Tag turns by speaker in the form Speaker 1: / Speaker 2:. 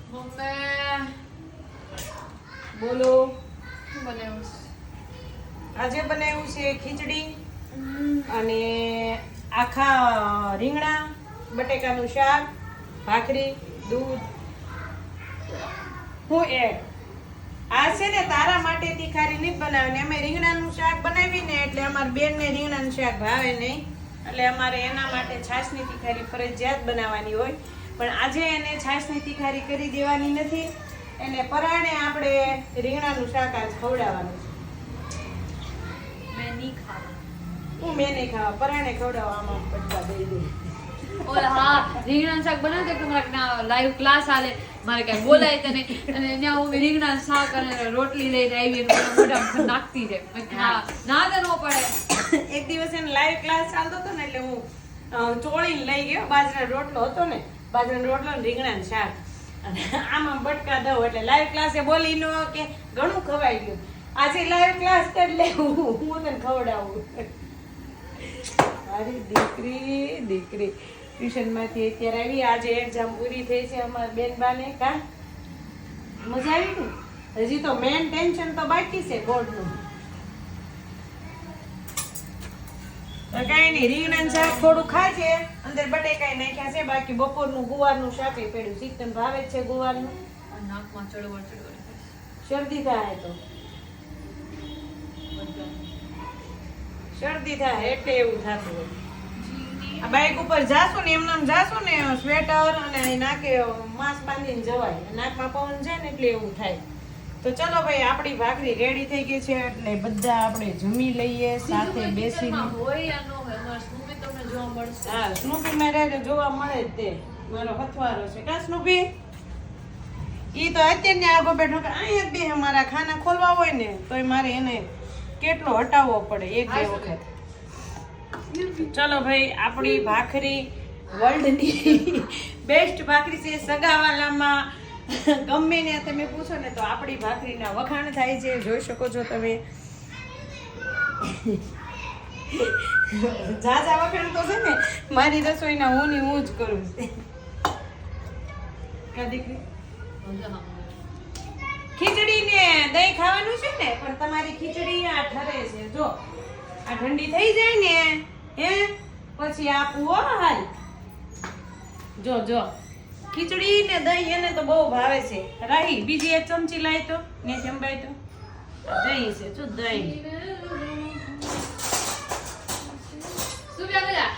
Speaker 1: બોલો
Speaker 2: શું બનાવ્યું?
Speaker 1: આજે બનાવ્યું છે ખીચડી અને આખા રીંગણા, બટેકાનું શાક, ભાખરી, દૂધ. હું આ છે ને તારા માટે તીખારી નહીં બનાવે ને અમે રીંગણાનું શાક બનાવીને એટલે અમારા બેનને રીંગણાનું શાક ભાવે નહીં એટલે અમારે એના માટે છાશની તીખારી ફરજિયાત બનાવવાની હોય. પણ આજે એને છાશની તીખારી કરી દેવાની નથી, એને પરાણે આપણે રીંગણાનું શાક આજ ખવડાવવાનું છે.
Speaker 2: મેં નહીં ખાવા.
Speaker 1: મેં નહીં ખાવા, પરાણે ખવડાવવામાં બધા દઈ દે.
Speaker 2: ઓલા હા રીંગણાનું શાક બનાવતો તો મારા લાઈવ ક્લાસ આલે મારે કઈ બોલાય તને અને ત્યાં હું રીંગણાનું શાક અને રોટલી લઈને આવી અને મોઢામાં નાખતી રહે. મેં કીધું, હા ના તો ન પડે.
Speaker 1: એક દિવસ એને લાઈવ ક્લાસ ચાલતો હતો ને એટલે હું ચોળીને લઈ ગયો. બાજરાનો રોટલો હતો ને, બાજરાનો રોટલો ને રીંગણાનું શાક અને આમાં બટકા દઉં એટલે લાઈવ ક્લાસે બોલી નો કે ઘણું ખવાઈ ગયું. આજે લાઈવ ક્લાસ કરી લે, હું તને ખવડાવું. મારી દીકરી ટ્યુશનમાંથી અત્યારે આવી. આજે એક્ઝામ પૂરી થઈ છે અમારા બેનબાને. કા મજા આવી ને? હજી તો મેન ટેન્શન તો બાકી છે બોર્ડનું. તો કાંઈ નહીં, રીંગણાનું શાક થોડું ખાજે, અંદર બટેકાઈ નાખ્યા છે, બાકી બપોરનું ગુવારનું શાક પડ્યું. શીતલ ભાવે છે ગુવારનું.
Speaker 2: નાકમાં ચળવળ
Speaker 1: શરદી થાય તો શરદી થાય એટલે એવું થતું હોય. આ બાઇક ઉપર જાશું ને એમને જાશું ને સ્વેટર અને નાકે માસ્ક બાંધીને જવાય. નાકમાં પવન છે ને એટલે એવું થાય. તો ચલો ભાઈ, આપણી ભાખરી રેડી થઈ ગઈ છે એટલે બધા આપણે જમી લઈએ સાથે બેસીને.
Speaker 2: હોય યા ન હોય અમાર સ્નૂપી તમને જોવા મળશે.
Speaker 1: હા, સ્નૂપી મેરે જોવા મળે જ તે. મારો હથવારો છે કા સ્નૂપી? ઈ તો અત્યારને આગો બેઠો કે અહીંયા બે અમારા ખાના ખોલવા હોય ને તોય મારે એને કેટલો હટાવવો પડે એક બે વખત. ચલો ભાઈ, આપણી ભાખરી વર્લ્ડની બેસ્ટ ભાખરી છે. સગાવાલામાં ગમે ને તમે પૂછો ને તો આપણી ભાખરીના વખાણ થાય છે. જોઈ શકો છો તમે. ઝાઝા વખાણ તો છે ને મારી રસોઈના હું જ કરું છું. કા દીકરી? ખીચડી ને દહીં ખાવાનું છે ને, પણ તમારી ખીચડી આ ઠરે છે. જો આ ઠંડી થઈ જાય ને હે પછી આપવું હો. હાલ જો ખીચડી ને દહીં એને તો બહુ ભાવે છે. રાહી બીજી એક ચમચી લાય તો ને જંબાય તો. દહીં છે જો દહીં.
Speaker 2: શું બે બધા